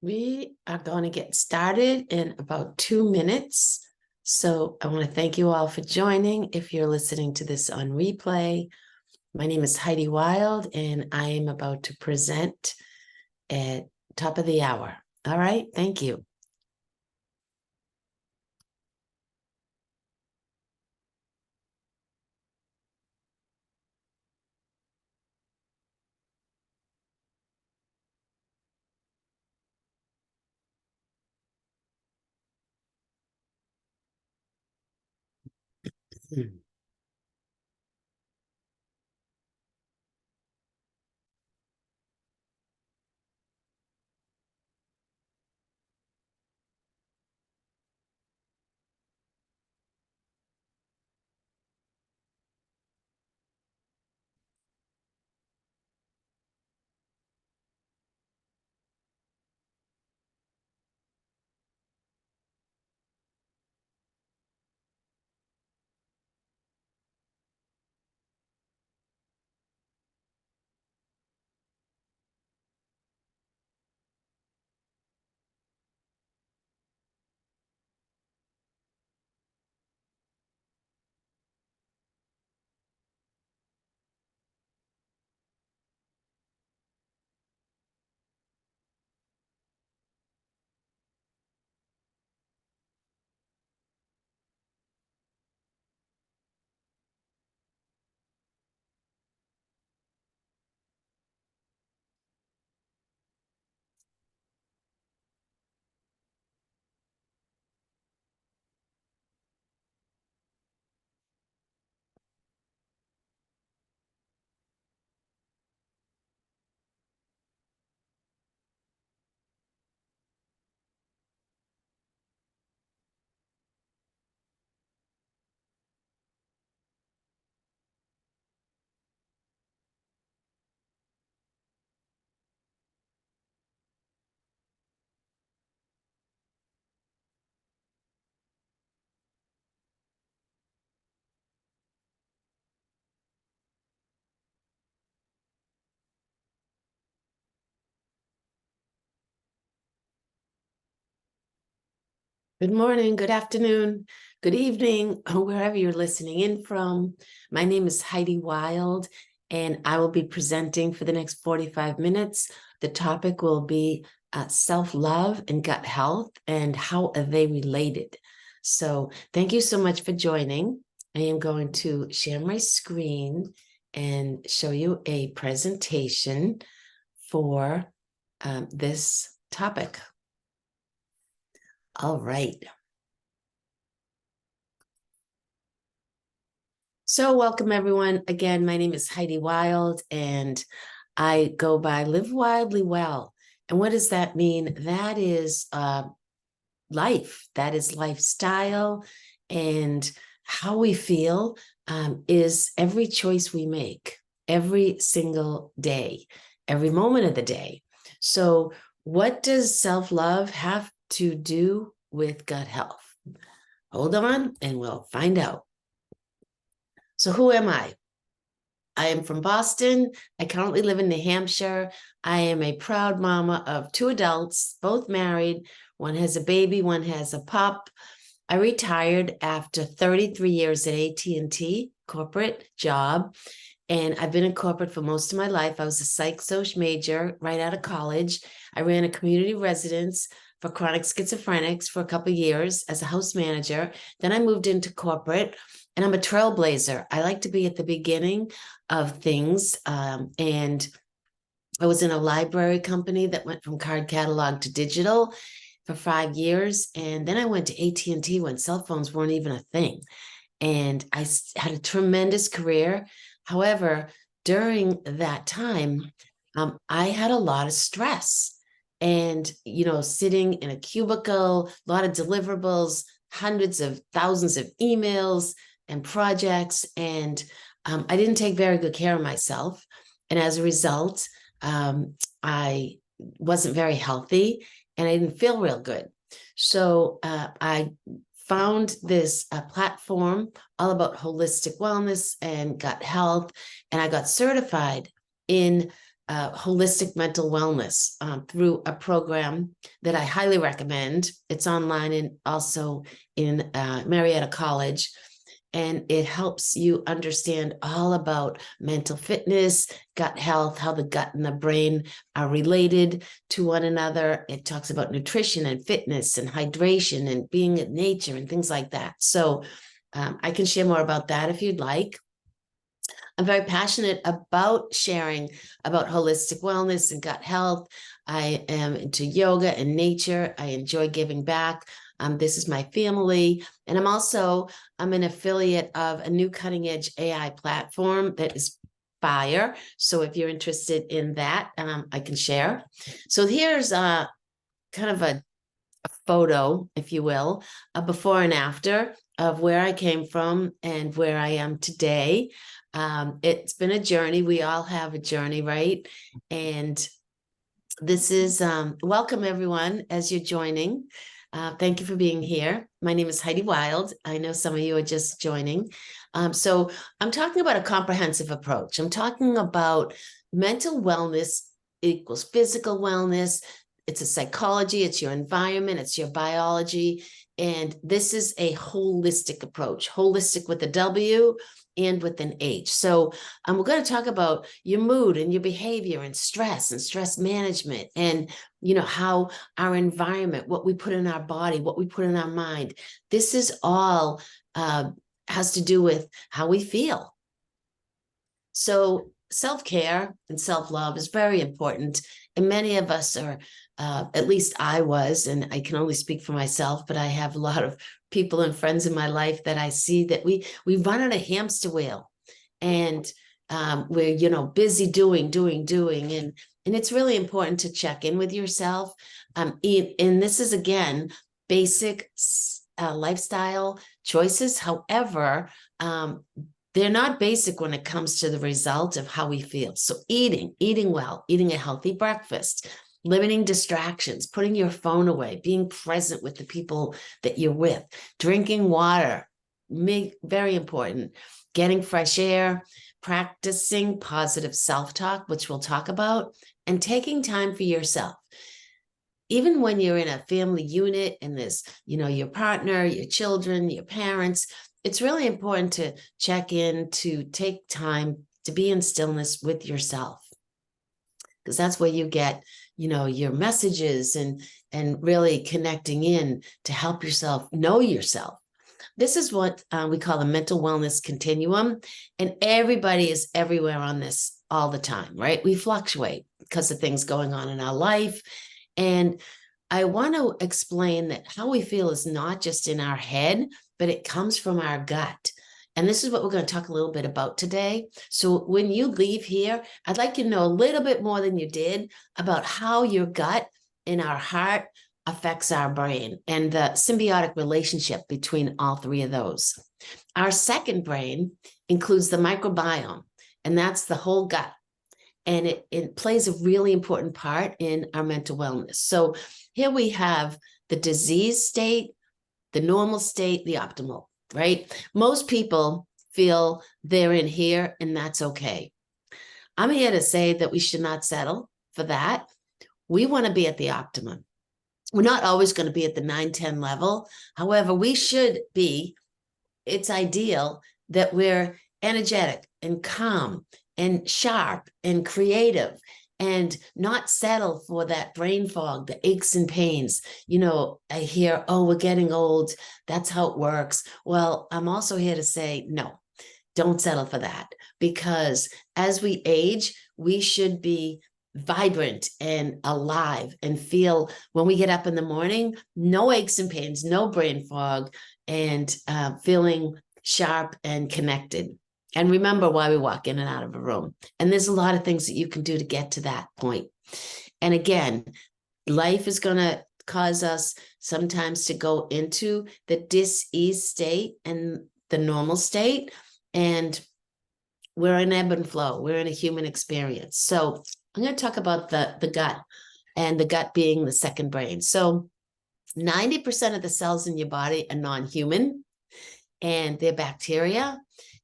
We are going to get started in about 2 minutes. So I want to thank you all for joining. If you're listening to this on replay, my name is Heidi Wilde, and I am about to present at top of the hour. All right, thank you. Good morning, good afternoon, good evening, wherever you're listening in from. My name is Heidi Wilde, and I will be presenting for the next 45 minutes. The topic will be self-love and gut health and how are they related. So thank you so much for joining. I am going to share my screen and show you a presentation for this topic. All right. So welcome everyone. Again, my name is Heidi Wilde and I go by Live Wildly Well. And what does that mean? That is life. That is lifestyle, and how we feel is every choice we make every single day, every moment of the day. So what does self-love have to do with gut health? Hold on and we'll find out. So who am I? I am from Boston. I currently live in New Hampshire. I am a proud mama of two adults, both married. One has a baby, one has a pup. I retired after 33 years at AT&T, corporate job, and I've been in corporate for most of my life. I was a psych-soc major right out of college. I ran a community residence for chronic schizophrenics for a couple of years as a house manager. Then I moved into corporate, and I'm a trailblazer. I like to be at the beginning of things, and I was in a library company that went from card catalog to digital for 5 years, and then I went to AT&T when cell phones weren't even a thing, and I had a tremendous career. However, during that time, I had a lot of stress, and sitting in a cubicle, a lot of deliverables, hundreds of thousands of emails and projects, and I didn't take very good care of myself, and as a result, I wasn't very healthy, and I didn't feel real good. So I found this platform all about holistic wellness and gut health, and I got certified in holistic mental wellness through a program that I highly recommend. It's online and also in Marietta College. And it helps you understand all about mental fitness, gut health, how the gut and the brain are related to one another. It talks about nutrition and fitness and hydration and being in nature and things like that. So I can share more about that if you'd like. I'm very passionate about sharing about holistic wellness and gut health. I am into yoga and nature. I enjoy giving back. This is my family. And I'm an affiliate of a new cutting edge AI platform that is fire. So if you're interested in that, I can share. So here's kind of a photo, if you will, a before and after of where I came from and where I am today. It's been a journey. We all have a journey, right? And this is welcome everyone as you're joining. Thank you for being here. My name is Heidi Wilde. I know some of you are just joining. So I'm talking about a comprehensive approach. I'm talking about mental wellness equals physical wellness. It's a psychology, it's your environment, it's your biology. And this is a holistic approach, holistic with a W and with an H. So we're going to talk about your mood and your behavior and stress management and, how our environment, what we put in our body, what we put in our mind. This is all has to do with how we feel. So self-care and self-love is very important. And many of us are, at least I was, and I can only speak for myself, but I have a lot of people and friends in my life that I see that we run on a hamster wheel and we're, busy doing. And it's really important to check in with yourself. And this is, again, basic lifestyle choices. However, they're not basic when it comes to the result of how we feel. So eating well, eating a healthy breakfast, limiting distractions, putting your phone away, being present with the people that you're with, drinking water, very important, getting fresh air, practicing positive self-talk, which we'll talk about, and taking time for yourself. Even when you're in a family unit and there's, your partner, your children, your parents, it's really important to check in, to take time to be in stillness with yourself, because that's where you get, your messages and really connecting in to help yourself know yourself. This is what we call the mental wellness continuum, and everybody is everywhere on this all the time, right? We fluctuate because of things going on in our life. And I want to explain that how we feel is not just in our head, but it comes from our gut. And this is what we're going to talk a little bit about today. So when you leave here, I'd like you to know a little bit more than you did about how your gut and our heart affects our brain and the symbiotic relationship between all three of those. Our second brain includes the microbiome, and that's the whole gut. And it plays a really important part in our mental wellness. So here we have the disease state, the normal state, the optimal, right? Most people feel they're in here, and that's okay. I'm here to say that we should not settle for that. We want to be at the optimum. We're not always going to be at the 9-10 level. However, we should be. It's ideal that we're energetic and calm and sharp and creative and not settle for that brain fog, the aches and pains. I hear, oh, we're getting old. That's how it works. Well, I'm also here to say, no, don't settle for that, because as we age, we should be vibrant and alive and feel, when we get up in the morning, no aches and pains, no brain fog, and feeling sharp and connected. And remember why we walk in and out of a room. And there's a lot of things that you can do to get to that point. And again, life is going to cause us sometimes to go into the dis-ease state and the normal state. And we're in ebb and flow. We're in a human experience. So I'm going to talk about the gut, and the gut being the second brain. So 90% of the cells in your body are non-human, and they're bacteria.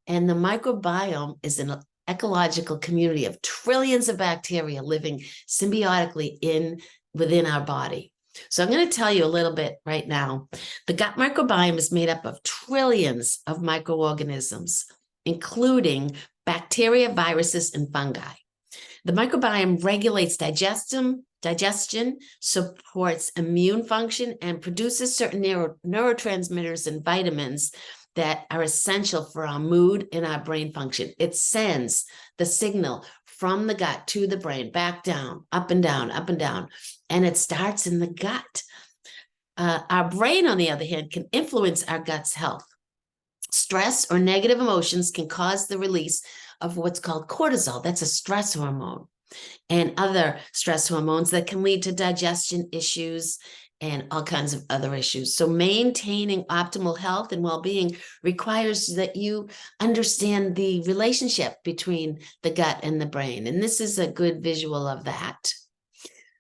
And the microbiome is ecological community of trillions of bacteria living symbiotically within our body. So I'm going to tell you a little bit right now. The gut microbiome is made up of trillions of microorganisms, including bacteria, viruses, and fungi. The microbiome regulates digestion, supports immune function, and produces certain neurotransmitters and vitamins that are essential for our mood and our brain function. It sends the signal from the gut to the brain, back down, up and down, up and down, and it starts in the gut. Our brain, on the other hand, can influence our gut's health. Stress or negative emotions can cause the release of what's called cortisol. That's a stress hormone, and other stress hormones that can lead to digestion issues and all kinds of other issues. So maintaining optimal health and well-being requires that you understand the relationship between the gut and the brain. And this is a good visual of that.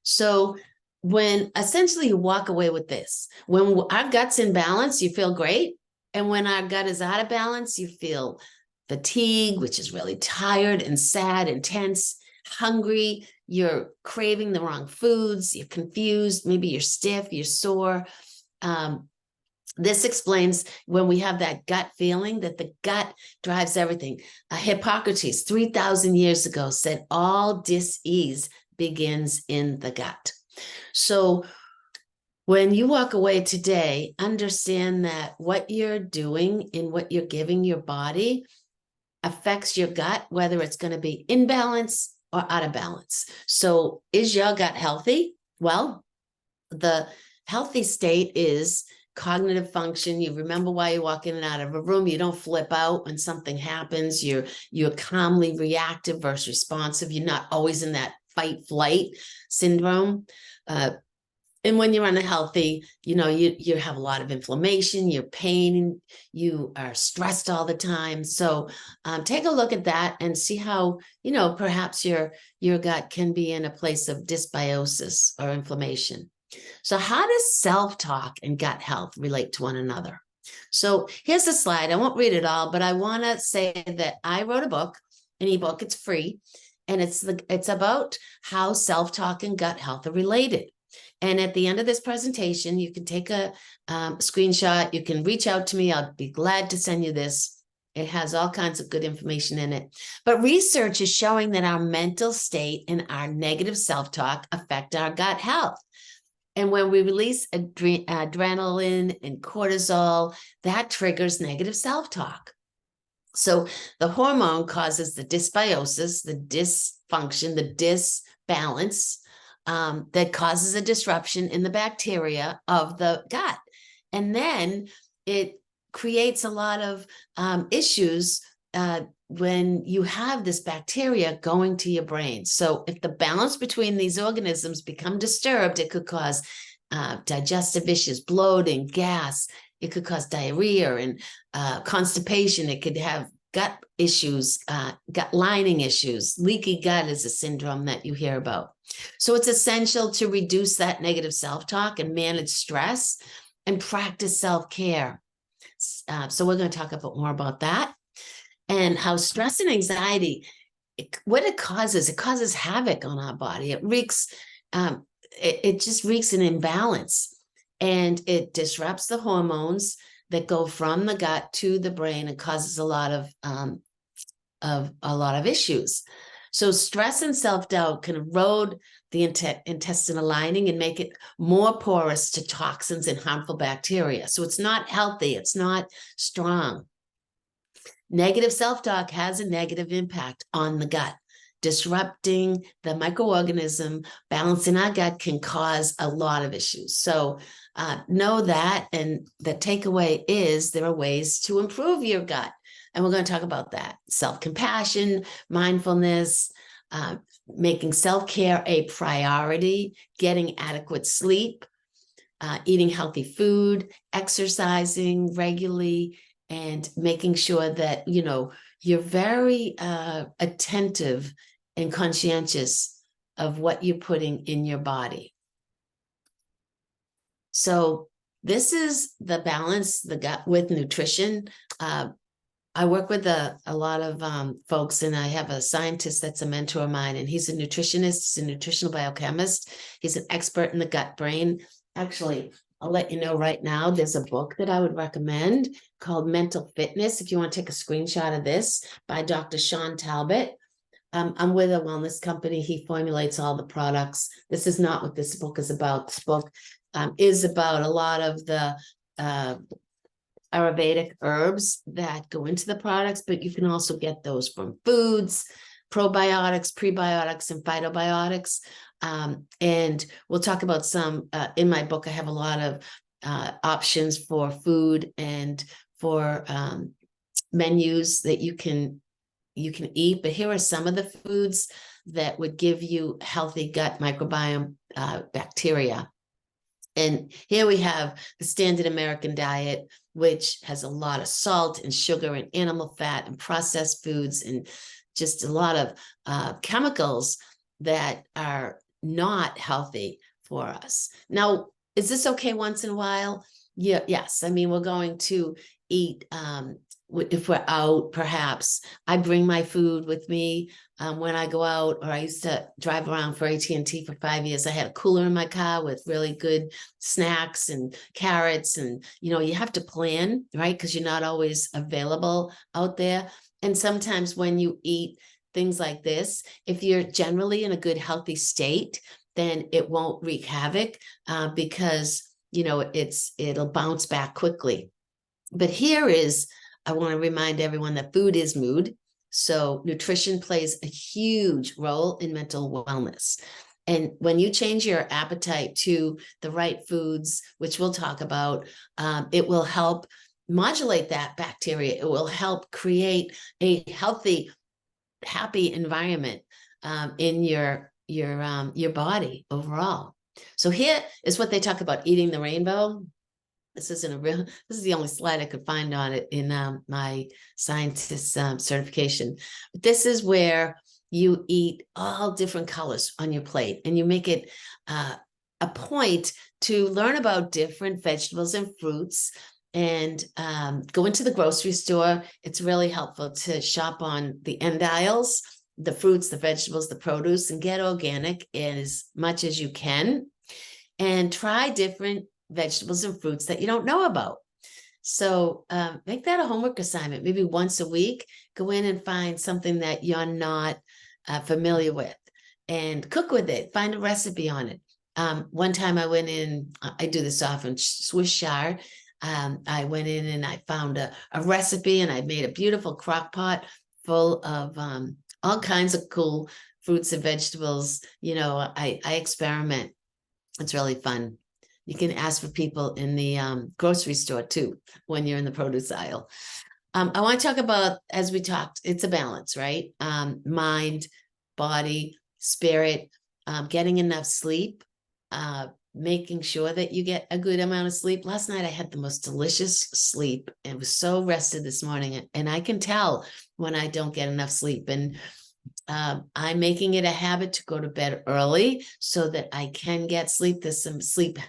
So when essentially you walk away with this, when our gut's in balance, you feel great. And when our gut is out of balance, you feel fatigue, which is really tired and sad and tense, hungry, you're craving the wrong foods, you're confused, maybe you're stiff, you're sore. This explains when we have that gut feeling that the gut drives everything. Hippocrates, 3,000 years ago, said all dis-ease begins in the gut. So when you walk away today, understand that what you're doing and what you're giving your body affects your gut, whether it's going to be in balance or out of balance. So is your gut healthy? Well, the healthy state is cognitive function. You remember why you walk in and out of a room. You don't flip out when something happens. You're calmly reactive versus responsive. You're not always in that fight flight syndrome. And when you're unhealthy, you have a lot of inflammation, you're pain, you are stressed all the time. So take a look at that and see how, perhaps your gut can be in a place of dysbiosis or inflammation. So how does self-talk and gut health relate to one another? So here's a slide. I won't read it all, but I want to say that I wrote a book, an ebook, it's free, and it's about how self-talk and gut health are related. And at the end of this presentation, you can take a screenshot. You can reach out to me. I'll be glad to send you this. It has all kinds of good information in it. But research is showing that our mental state and our negative self-talk affect our gut health. And when we release adrenaline and cortisol, that triggers negative self-talk. So the hormone causes the dysbiosis, the dysfunction, the disbalance, that causes a disruption in the bacteria of the gut. And then it creates a lot of issues when you have this bacteria going to your brain. So if the balance between these organisms become disturbed, it could cause digestive issues, bloating, gas. It could cause diarrhea and constipation. It could have gut issues, gut lining issues. Leaky gut is a syndrome that you hear about. So it's essential to reduce that negative self-talk and manage stress and practice self-care. So we're going to talk a bit more about that and how stress and anxiety, what it causes havoc on our body. It wreaks, it just wreaks an imbalance, and it disrupts the hormones that go from the gut to the brain and causes a lot of issues. So stress and self-doubt can erode the intestinal lining and make it more porous to toxins and harmful bacteria. So it's not healthy. It's not strong. Negative self-talk has a negative impact on the gut. Disrupting the microorganism balance in our gut can cause a lot of issues. So know that, and the takeaway is there are ways to improve your gut. And we're going to talk about that. Self-compassion, mindfulness, making self-care a priority, getting adequate sleep, eating healthy food, exercising regularly, and making sure that, you're very attentive and conscientious of what you're putting in your body. So this is the balance, the gut with nutrition. I work with a lot of folks, and I have a scientist that's a mentor of mine, and he's a nutritionist, he's a nutritional biochemist, he's an expert in the gut brain. Actually, I'll let you know right now, there's a book that I would recommend called Mental Fitness. If you want to take a screenshot of this, by Dr. Sean Talbot. I'm with a wellness company. He formulates all the products. This is not what this book is about. This book is about a lot of the Ayurvedic herbs that go into the products, but you can also get those from foods, probiotics, prebiotics, and phytobiotics. And we'll talk about some in my book. I have a lot of options for food and for menus that you can eat. But here are some of the foods that would give you healthy gut microbiome bacteria. And here we have the standard American diet, which has a lot of salt and sugar and animal fat and processed foods and just a lot of chemicals that are not healthy for us. Now, is this okay once in a while? Yeah, yes. I mean, we're going to eat, if we're out, perhaps. I bring my food with me when I go out, or I used to drive around for AT&T for 5 years. I had a cooler in my car with really good snacks and carrots. And, you have to plan, right? Because you're not always available out there. And sometimes when you eat things like this, if you're generally in a good, healthy state, then it won't wreak havoc because, it'll bounce back quickly. But I want to remind everyone that food is mood. So nutrition plays a huge role in mental wellness. And when you change your appetite to the right foods, which we'll talk about, it will help modulate that bacteria. It will help create a healthy, happy environment in your body overall. So here is what they talk about: eating the rainbow. This is the only slide I could find on it in my scientist certification. But this is where you eat all different colors on your plate, and you make it a point to learn about different vegetables and fruits, and go into the grocery store. It's really helpful to shop on the end aisles, the fruits, the vegetables, the produce, and get organic as much as you can, and try different vegetables and fruits that you don't know about. So make that a homework assignment. Maybe once a week, go in and find something that you're not familiar with and cook with it. Find a recipe on it. One time I went in, I do this often, Swiss chard. I went in and I found a recipe, and I made a beautiful crock pot full of all kinds of cool fruits and vegetables. I experiment. It's really fun. You can ask for people in the grocery store too, when you're in the produce aisle. I want to talk about, as we talked, it's a balance, right? Mind, body, spirit, getting enough sleep, making sure that you get a good amount of sleep. Last night I had the most delicious sleep and was so rested this morning. And I can tell when I don't get enough sleep. And I'm making it a habit to go to bed early so that I can get sleep. There's some sleep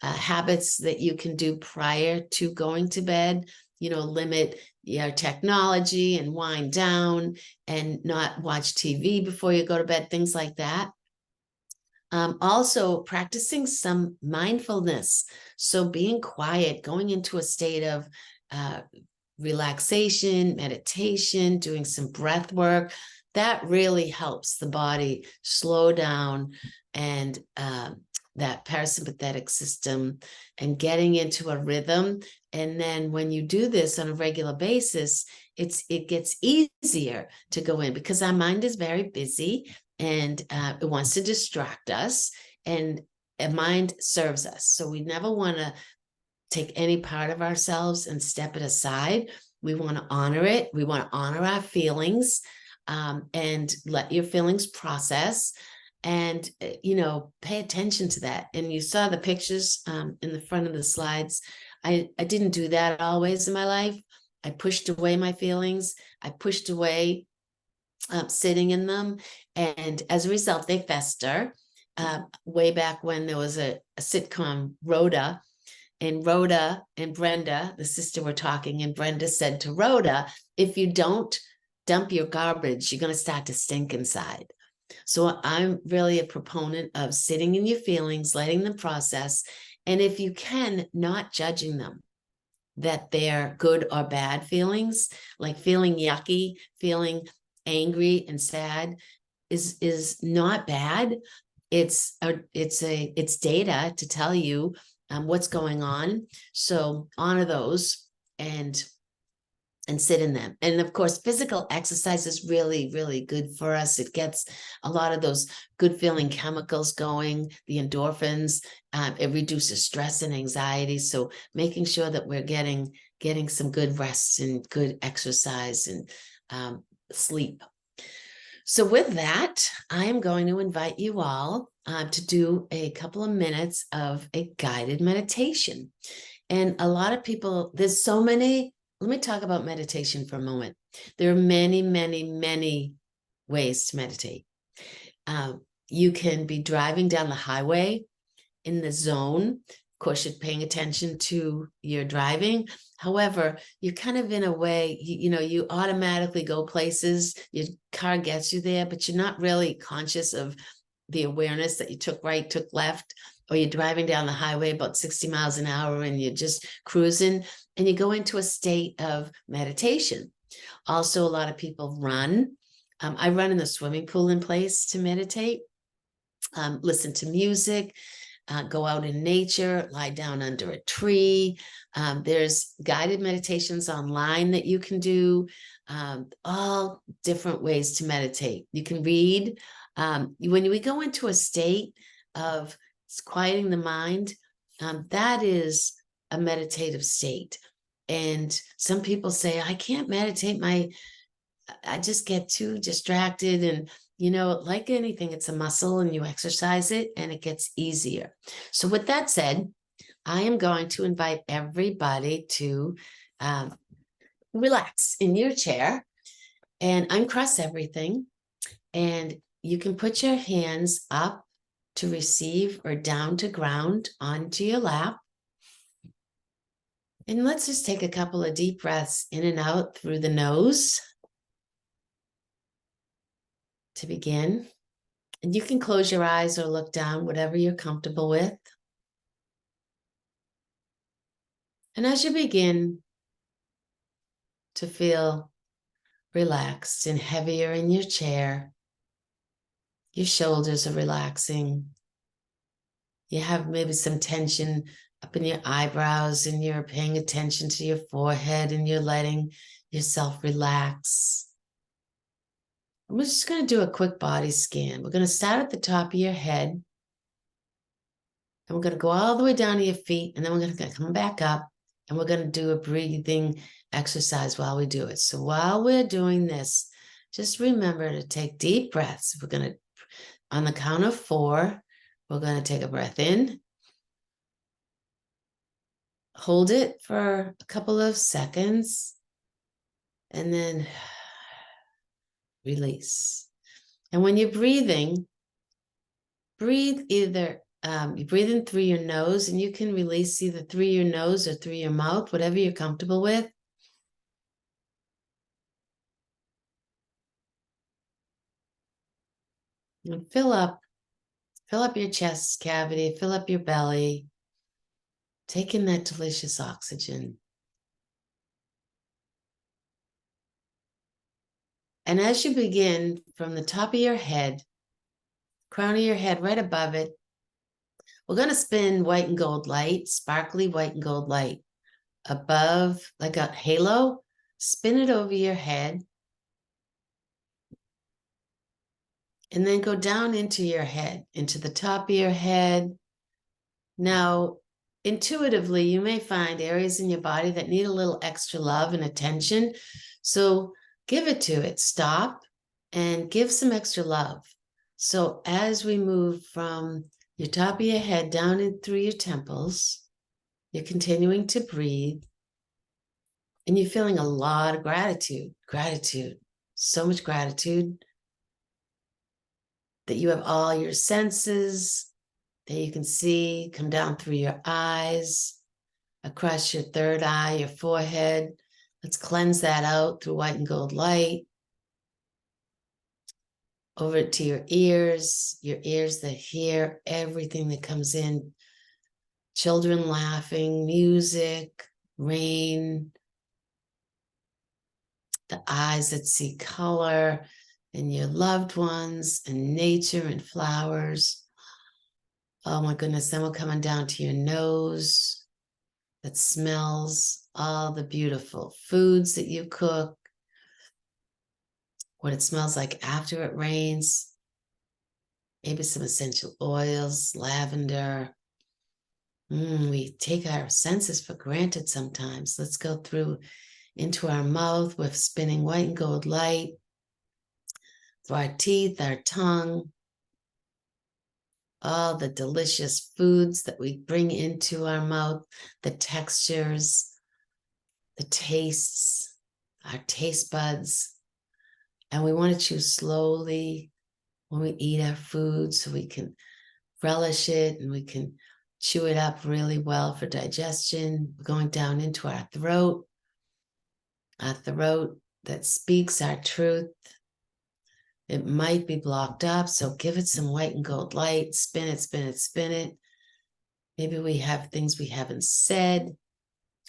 habits that you can do prior to going to bed. Limit your technology and wind down, and not watch TV before you go to bed, things like that. Also practicing some mindfulness. So being quiet, going into a state of relaxation, meditation, doing some breath work, that really helps the body slow down, and that parasympathetic system, and getting into a rhythm. And then when you do this on a regular basis, it gets easier to go in, because our mind is very busy, and it wants to distract us, and a mind serves us. So we never want to take any part of ourselves and step it aside. We want to honor it. We want to honor our feelings, and let your feelings process, and pay attention to that. And you saw the pictures in the front of the slides. I didn't do that always in my life. I pushed away my feelings. I pushed away sitting in them, and as a result they fester. Way back when there was a sitcom, Rhoda, And Rhoda and Brenda, the sister, were talking, and Brenda said to Rhoda, if you don't dump your garbage, you're going to start to stink inside. So I'm really a proponent of sitting in your feelings, letting them process, and if you can, not judging them, that they're good or bad feelings, like feeling yucky, feeling angry and sad is not bad. It's data to tell you what's going on. So honor those and sit in them. And of course, physical exercise is really, really good for us. It gets a lot of those good feeling chemicals going, the endorphins. It reduces stress and anxiety. So making sure that we're getting some good rest and good exercise and sleep. So with that, I am going to invite you all to do a couple of minutes of a guided meditation. And a lot of people, there's so many. Let me talk about meditation for a moment. There are many, many, many ways to meditate. You can be driving down the highway in the zone. Of course, you're paying attention to your driving. However, you're kind of in a way, you automatically go places. Your car gets you there, but you're not really conscious of the awareness that you took right, took left, or you're driving down the highway about 60 miles an hour and you're just cruising, and you go into a state of meditation. Also, a lot of people run. I run in the swimming pool in place to meditate, listen to music, go out in nature, lie down under a tree. There's guided meditations online that you can do, all different ways to meditate. You can read. When we go into a state of quieting the mind, that is a meditative state. And some people say, I can't meditate. I just get too distracted. And, like anything, it's a muscle and you exercise it and it gets easier. So with that said, I am going to invite everybody to relax in your chair and uncross everything. And you can put your hands up to receive or down to ground onto your lap. And let's just take a couple of deep breaths in and out through the nose to begin. And you can close your eyes or look down, whatever you're comfortable with. And as you begin to feel relaxed and heavier in your chair, your shoulders are relaxing. You have maybe some tension up in your eyebrows and you're paying attention to your forehead and you're letting yourself relax. We're just going to do a quick body scan. We're going to start at the top of your head and we're going to go all the way down to your feet, and then we're going to come back up and we're going to do a breathing exercise while we do it. So while we're doing this, just remember to take deep breaths. We're going to, on the count of 4, we're going to take a breath in, hold it for a couple of seconds, and then release. And when you're breathing, breathe either, you breathe in through your nose, and you can release either through your nose or through your mouth, whatever you're comfortable with. And fill up your chest cavity, fill up your belly, take in that delicious oxygen. And as you begin from the top of your head, crown of your head, right above it, we're going to spin white and gold light, sparkly white and gold light above, like a halo. Spin it over your head. And then go down into your head, into the top of your head. Now, intuitively, you may find areas in your body that need a little extra love and attention. So give it to it. Stop and give some extra love. So as we move from your top of your head down in through your temples, you're continuing to breathe. And you're feeling a lot of gratitude, so much gratitude that you have all your senses that you can see come down through your eyes, across your third eye, your forehead. Let's cleanse that out through white and gold light. Over to your ears that hear everything that comes in. Children laughing, music, rain, the eyes that see color, and your loved ones, and nature and flowers. Oh my goodness, then we're coming down to your nose that smells all the beautiful foods that you cook, what it smells like after it rains, maybe some essential oils, lavender. We take our senses for granted sometimes. Let's go through into our mouth with spinning white and gold light, through our teeth, our tongue, all the delicious foods that we bring into our mouth, the textures, the tastes, our taste buds. And we want to chew slowly when we eat our food so we can relish it and we can chew it up really well for digestion. We're going down into our throat that speaks our truth. It might be blocked up, so give it some white and gold light. Spin it, spin it, spin it. Maybe we have things we haven't said.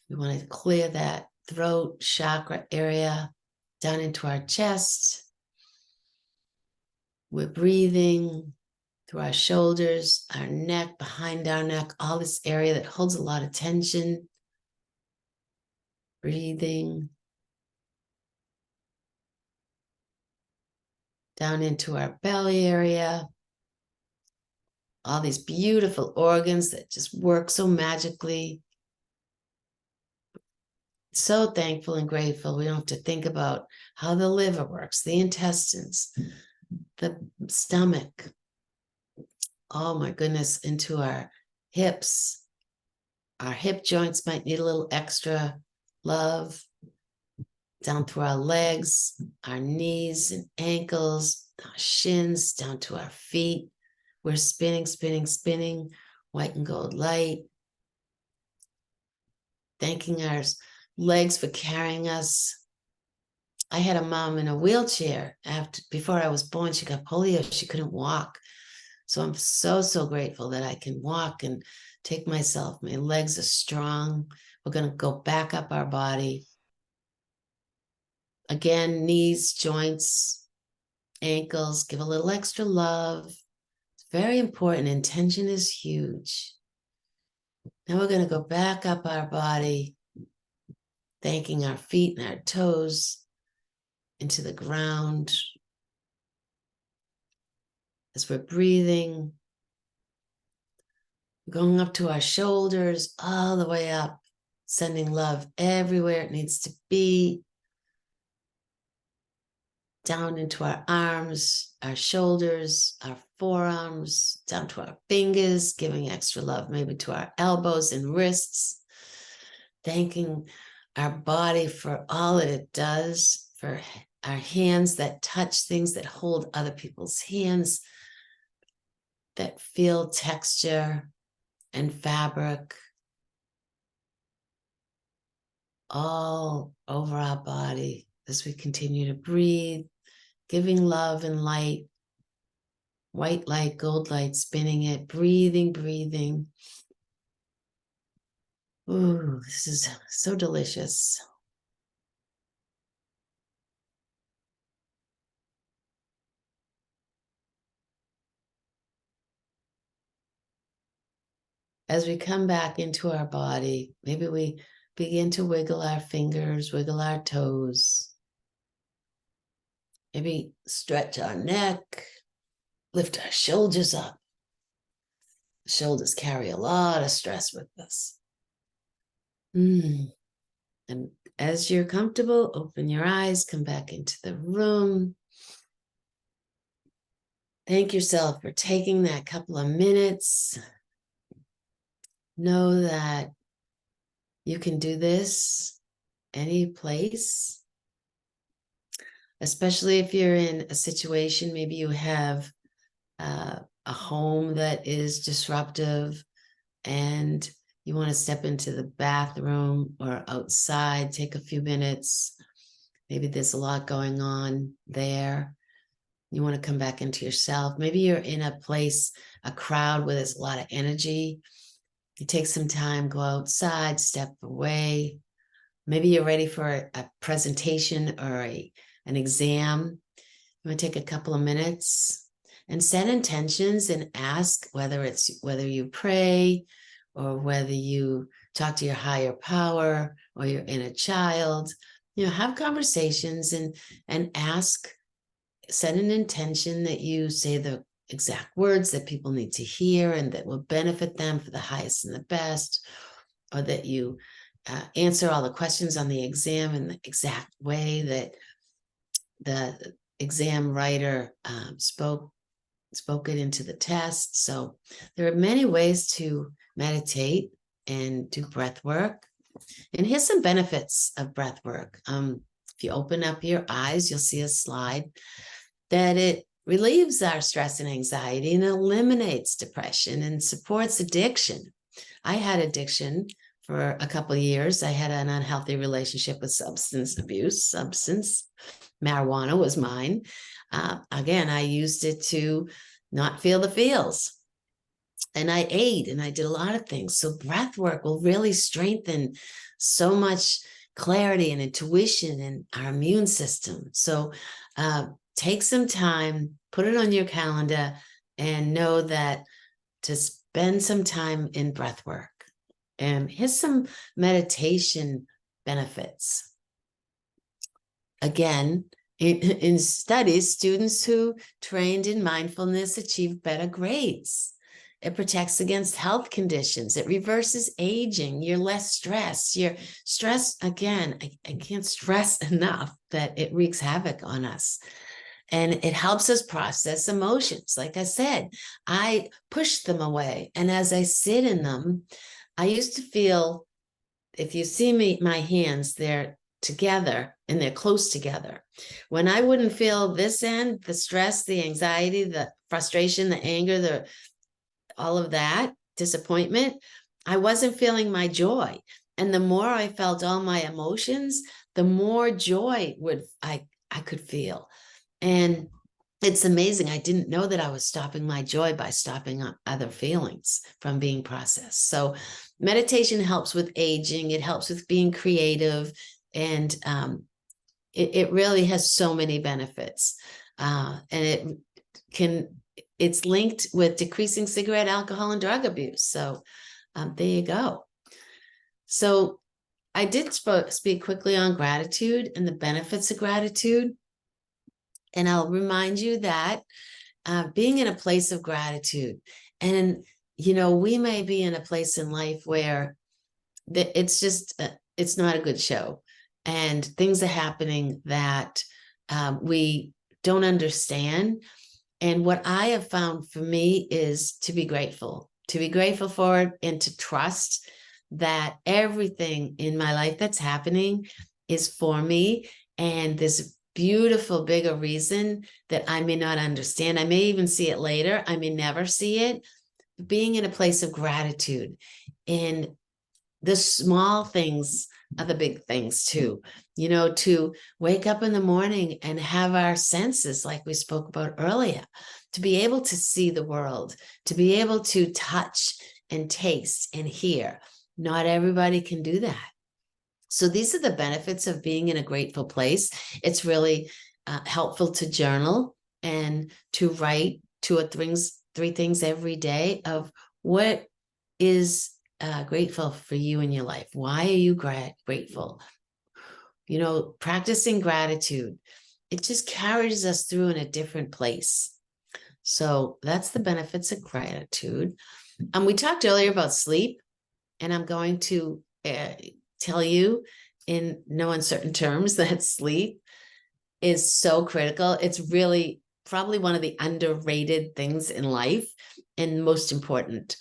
We want to clear that throat chakra area down into our chest. We're breathing through our shoulders, our neck, behind our neck, all this area that holds a lot of tension. Breathing down into our belly area. All these beautiful organs that just work so magically. So thankful and grateful. We don't have to think about how the liver works, the intestines, the stomach. Oh my goodness, into our hips. Our hip joints might need a little extra love. Down through our legs, our knees and ankles, our shins, down to our feet. We're spinning, spinning, spinning, white and gold light. Thanking our legs for carrying us. I had a mom in a wheelchair before I was born. She got polio. She couldn't walk. So I'm so, so grateful that I can walk and take myself. My legs are strong. We're going to go back up our body. Again, knees, joints, ankles, give a little extra love. It's very important. Intention is huge. Now we're going to go back up our body, thanking our feet and our toes into the ground. As we're breathing, going up to our shoulders, all the way up, sending love everywhere it needs to be. Down into our arms, our shoulders, our forearms, down to our fingers, giving extra love maybe to our elbows and wrists. Thanking our body for all that it does, for our hands that touch things, that hold other people's hands, that feel texture and fabric all over our body as we continue to breathe, giving love and light, white light, gold light, spinning it, breathing, breathing. Ooh, this is so delicious. As we come back into our body, maybe we begin to wiggle our fingers, wiggle our toes. Maybe stretch our neck, lift our shoulders up. Shoulders carry a lot of stress with us. And as you're comfortable, open your eyes, come back into the room. Thank yourself for taking that couple of minutes. Know that you can do this any place, especially if you're in a situation, maybe you have a home that is disruptive and you want to step into the bathroom or outside, take a few minutes. Maybe there's a lot going on there. You want to come back into yourself. Maybe you're in a place, a crowd where there's a lot of energy. You take some time, go outside, step away. Maybe you're ready for a presentation or an exam. You want to take a couple of minutes and set intentions and ask whether you pray or whether you talk to your higher power or your inner child. Have conversations and ask, set an intention that you say the exact words that people need to hear and that will benefit them for the highest and the best, or that you answer all the questions on the exam in the exact way that the exam writer spoke it into the test. So there are many ways to meditate and do breath work. And here's some benefits of breath work. If you open up your eyes, you'll see a slide that it relieves our stress and anxiety and eliminates depression and supports addiction. I had addiction for a couple of years. I had an unhealthy relationship with substance abuse. Marijuana was mine. Again, I used it to not feel the feels. And I ate and I did a lot of things. So breath work will really strengthen so much clarity and intuition in our immune system. So take some time, put it on your calendar, and know that to spend some time in breath work. And here's some meditation benefits. Again, in studies, students who trained in mindfulness achieved better grades. It protects against health conditions. It reverses aging. You're less stressed. You're stressed, again, I can't stress enough that it wreaks havoc on us. And it helps us process emotions. Like I said, I push them away. And as I sit in them, I used to feel, if you see my hands, they're together and they're close together. When I wouldn't feel this end, the stress, the anxiety, the frustration, the anger, all of that, disappointment, I wasn't feeling my joy. And the more I felt all my emotions, the more joy I could feel. And it's amazing. I didn't know that I was stopping my joy by stopping other feelings from being processed. So meditation helps with aging. It helps with being creative. And it really has so many benefits. And it's linked with decreasing cigarette, alcohol, and drug abuse. So there you go. So I did speak quickly on gratitude and the benefits of gratitude. And I'll remind you that being in a place of gratitude, and, we may be in a place in life where it's just, it's not a good show. And things are happening that we don't understand. And what I have found for me is to be grateful for it, and to trust that everything in my life that's happening is for me. And there's beautiful, bigger reason that I may not understand. I may even see it later. I may never see it. Being in a place of gratitude, and the small things are the big things too. To wake up in the morning and have our senses, like we spoke about earlier, to be able to see the world, to be able to touch and taste and hear. Not everybody can do that. So these are the benefits of being in a grateful place. It's really helpful to journal and to write 2 or 3 things every day of what is grateful for you in your life. Why are you grateful? Practicing gratitude, it just carries us through in a different place. So that's the benefits of gratitude. We talked earlier about sleep, and I'm going to tell you in no uncertain terms that sleep is so critical. It's really probably one of the underrated things in life and most important.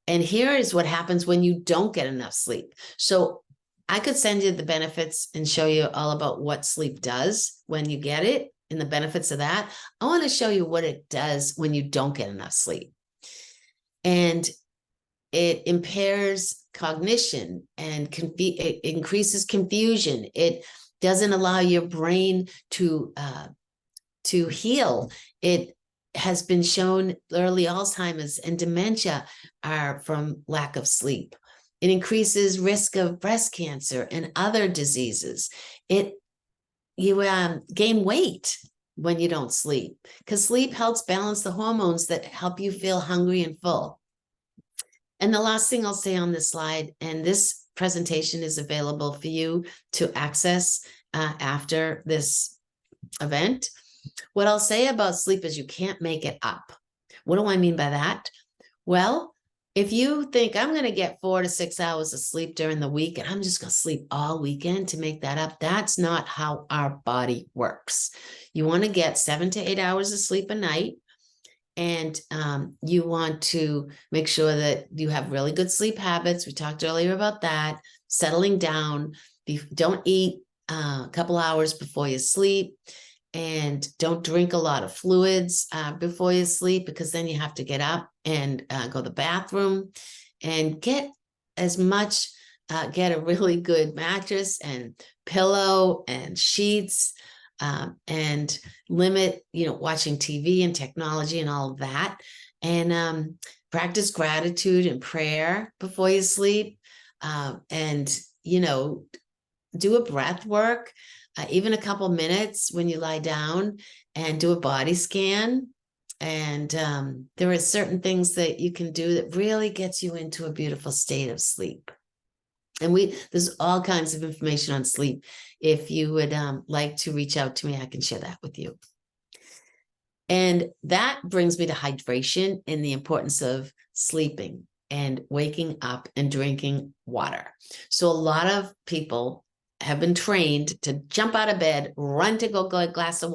And here is what happens when you don't get enough sleep. So I could send you the benefits and show you all about what sleep does when you get it and the benefits of that. I want to show you what it does when you don't get enough sleep. And It impairs cognition and it increases confusion. It doesn't allow your brain to heal. It has been shown early Alzheimer's and dementia are from lack of sleep. It increases risk of breast cancer and other diseases. You gain weight when you don't sleep, because sleep helps balance the hormones that help you feel hungry and full. And the last thing I'll say on this slide, and this presentation is available for you to access after this event. What I'll say about sleep is you can't make it up. What do I mean by that? Well, if you think I'm going to get 4 to 6 hours of sleep during the week and I'm just going to sleep all weekend to make that up, that's not how our body works. You want to get 7 to 8 hours of sleep a night. And you want to make sure that you have really good sleep habits. We talked earlier about that. Settling down. Don't eat a couple hours before you sleep. And don't drink a lot of fluids before you sleep, because then you have to get up and go to the bathroom. And get as much, get a really good mattress and pillow and sheets. And limit, watching TV and technology and all of that. And practice gratitude and prayer before you sleep. And do a breath work, even a couple minutes when you lie down, and do a body scan. And there are certain things that you can do that really gets you into a beautiful state of sleep. And there's all kinds of information on sleep. If you would like to reach out to me, I can share that with you. And that brings me to hydration and the importance of sleeping and waking up and drinking water. So a lot of people have been trained to jump out of bed, run to go get a glass of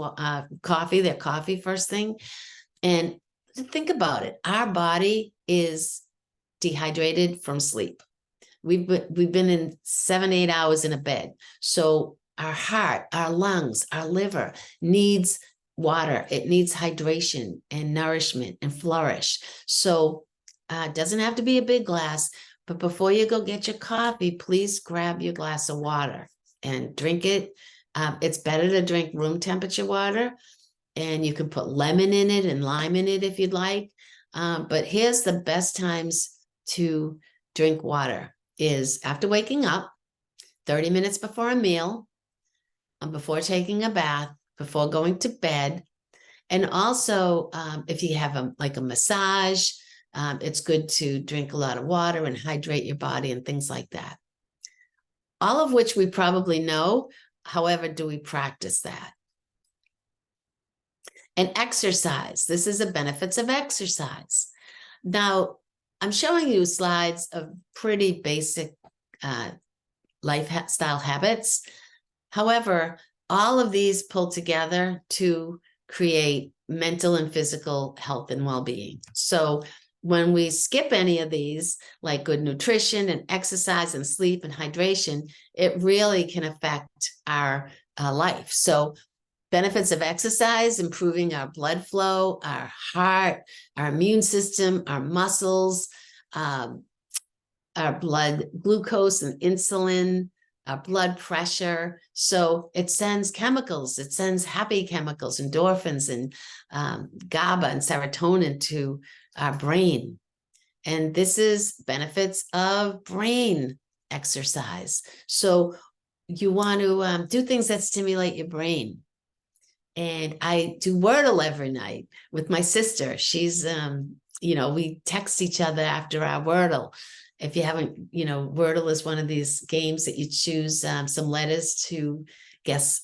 coffee, their coffee first thing. And think about it. Our body is dehydrated from sleep. We've been in 7, 8 hours in a bed. So our heart, our lungs, our liver needs water. It needs hydration and nourishment and flourish. So it doesn't have to be a big glass, but before you go get your coffee, please grab your glass of water and drink it. It's better to drink room temperature water, and you can put lemon in it and lime in it if you'd like. But here's the best times to drink water. Is after waking up, 30 minutes before a meal, before taking a bath, before going to bed. And also, if you have a massage, it's good to drink a lot of water and hydrate your body and things like that. All of which we probably know. However, do we practice that? And exercise. This is the benefits of exercise. Now, I'm showing you slides of pretty basic lifestyle habits. However, all of these pull together to create mental and physical health and well-being. So when we skip any of these, like good nutrition and exercise and sleep and hydration, it really can affect our life. So benefits of exercise: improving our blood flow, our heart, our immune system, our muscles, our blood glucose and insulin, our blood pressure. So it sends chemicals, it sends happy chemicals, endorphins and GABA and serotonin to our brain. And this is benefits of brain exercise. So you want to do things that stimulate your brain. And I do Wordle every night with my sister. She's, we text each other after our Wordle. If you haven't, Wordle is one of these games that you choose some letters to guess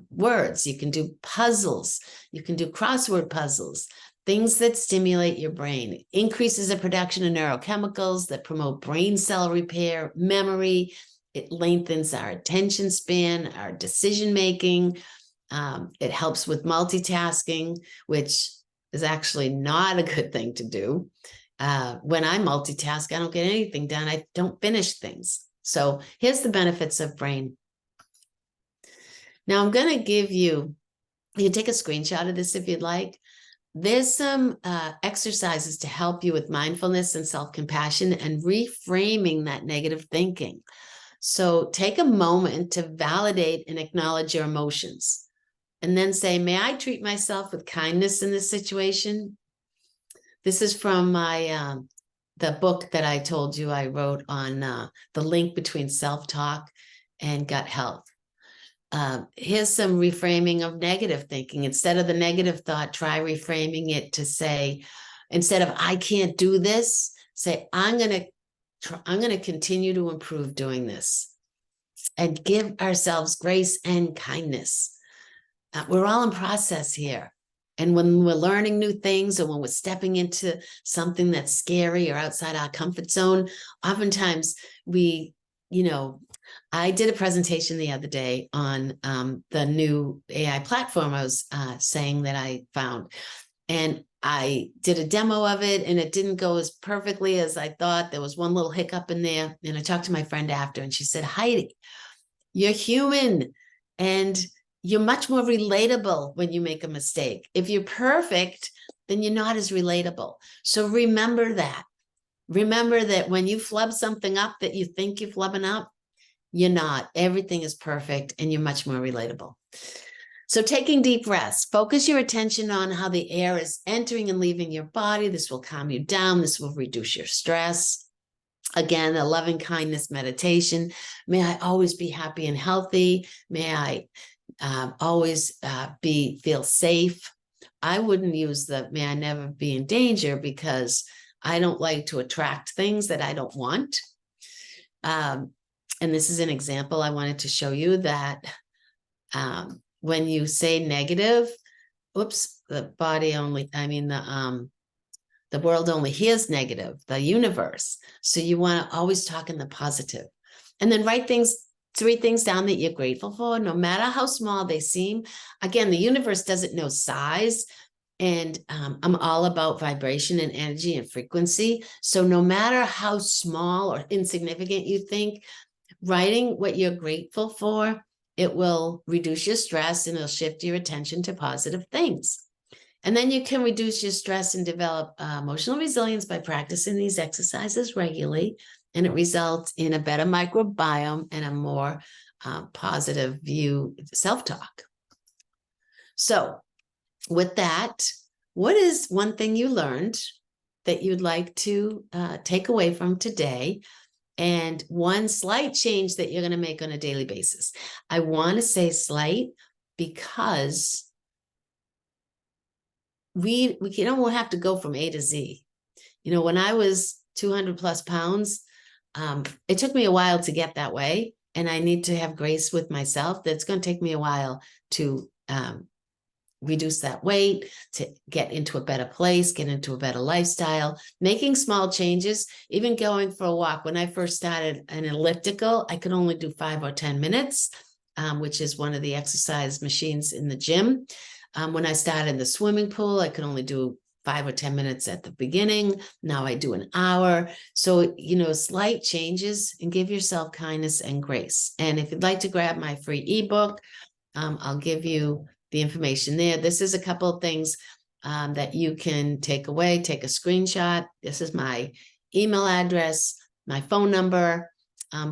words. You can do puzzles. You can do crossword puzzles, things that stimulate your brain. It increases the production of neurochemicals that promote brain cell repair, memory. It lengthens our attention span, our decision-making. It helps with multitasking, which is actually not a good thing to do. When I multitask, I don't get anything done. I don't finish things. So here's the benefits of brain. Now I'm going to give you can take a screenshot of this if you'd like, there's some exercises to help you with mindfulness and self-compassion and reframing that negative thinking. So take a moment to validate and acknowledge your emotions. And then say, may I treat myself with kindness in this situation? This is from my the book that I told you I wrote on the link between self-talk and gut health. Here's some reframing of negative thinking. Instead of the negative thought, try reframing it to say, instead of I can't do this, say I'm going to continue to improve doing this, and give ourselves grace and kindness. We're all in process here. And when we're learning new things, or when we're stepping into something that's scary or outside our comfort zone, oftentimes we, I did a presentation the other day on the new AI platform I was saying that I found. And I did a demo of it, and it didn't go as perfectly as I thought. There was one little hiccup in there. And I talked to my friend after, and she said, Heidi, you're human, and you're much more relatable when you make a mistake. If you're perfect, then you're not as relatable. So remember that. Remember that when you flub something up that you think you're flubbing up, you're not. Everything is perfect, and you're much more relatable. So taking deep breaths, focus your attention on how the air is entering and leaving your body. This will calm you down. This will reduce your stress. Again, a loving kindness meditation. May I always be happy and healthy. May I always feel safe. I wouldn't use the may I never be in danger, because I don't like to attract things that I don't want. And this is an example I wanted to show you that when you say negative, the body only, the world only hears negative, the universe. So you want to always talk in the positive. And then write 3 things down that you're grateful for, no matter how small they seem. Again, the universe doesn't know size. And I'm all about vibration and energy and frequency. So no matter how small or insignificant you think, writing what you're grateful for, it will reduce your stress, and it'll shift your attention to positive things. And then you can reduce your stress and develop emotional resilience by practicing these exercises regularly. And it results in a better microbiome and a more positive view, self-talk. So with that, what is one thing you learned that you'd like to take away from today? And one slight change that you're going to make on a daily basis. I want to say slight because we'll have to go from A to Z. When I was 200 plus pounds, it took me a while to get that way. And I need to have grace with myself. That's going to take me a while to reduce that weight, to get into a better place, get into a better lifestyle, making small changes, even going for a walk. When I first started an elliptical, I could only do 5 or 10 minutes, which is one of the exercise machines in the gym. When I started the swimming pool, I could only do 5 or 10 minutes at the beginning. Now I do an hour. So, slight changes, and give yourself kindness and grace. And if you'd like to grab my free ebook, I'll give you the information there. This is a couple of things that you can take away. Take a screenshot. This is my email address, my phone number.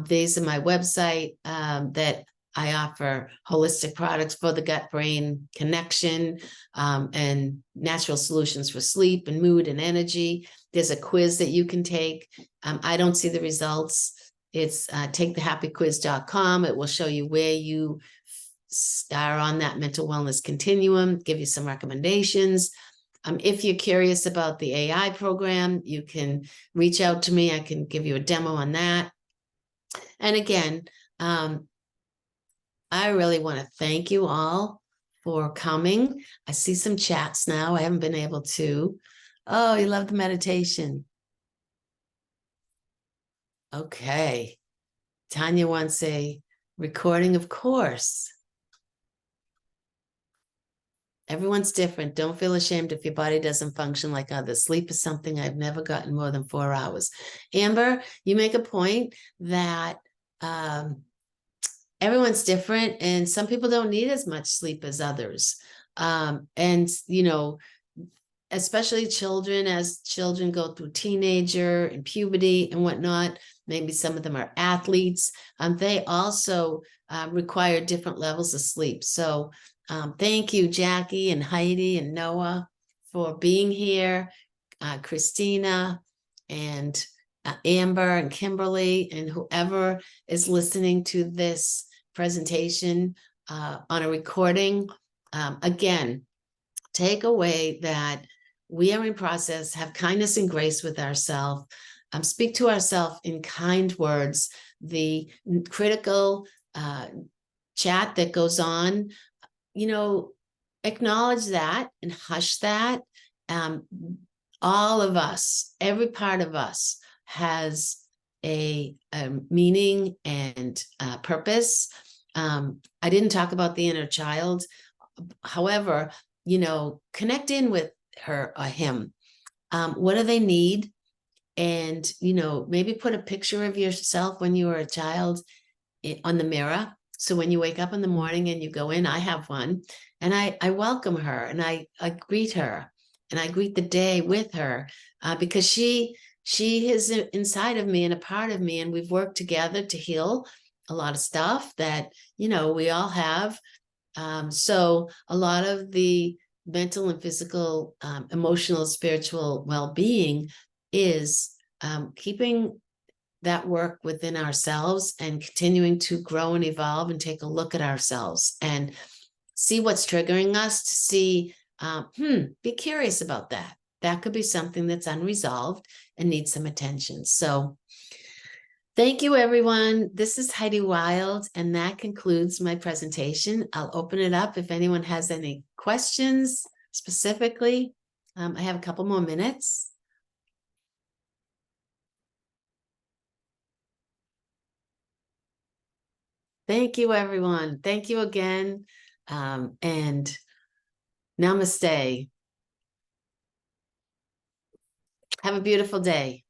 These are my website that I offer holistic products for the gut-brain connection and natural solutions for sleep and mood and energy. There's a quiz that you can take. I don't see the results. It's takethehappyquiz.com. It will show you where you are on that mental wellness continuum, give you some recommendations. If you're curious about the AI program, you can reach out to me. I can give you a demo on that. And again, I really want to thank you all for coming. I see some chats now. I haven't been able to. Oh, you love the meditation. Okay. Tanya wants a recording, of course. Everyone's different. Don't feel ashamed if your body doesn't function like others. Sleep is something I've never gotten more than 4 hours. Amber, you make a point that everyone's different, and some people don't need as much sleep as others. And, especially children, as children go through teenager and puberty and whatnot. Maybe some of them are athletes. They also require different levels of sleep. So thank you, Jackie and Heidi and Noah, for being here, Christina and Amber and Kimberly and whoever is listening to this presentation on a recording. Again, take away that we are in process, have kindness and grace with ourselves, speak to ourselves in kind words. The critical chat that goes on, acknowledge that and hush that. All of us, every part of us has a meaning and purpose. I didn't talk about the inner child. However, connect in with her or him. What do they need? And, maybe put a picture of yourself when you were a child on the mirror. So when you wake up in the morning and you go in, I have one, and I welcome her and I greet her and I greet the day with her because she is inside of me and a part of me. And we've worked together to heal a lot of stuff that, we all have. So a lot of the mental and physical, emotional, spiritual well-being is keeping that work within ourselves and continuing to grow and evolve and take a look at ourselves and see what's triggering us, to see, be curious about that. That could be something that's unresolved and needs some attention. So thank you, everyone. This is Heidi Wilde, and that concludes my presentation. I'll open it up if anyone has any questions specifically. I have a couple more minutes. Thank you, everyone. Thank you again. And namaste. Have a beautiful day.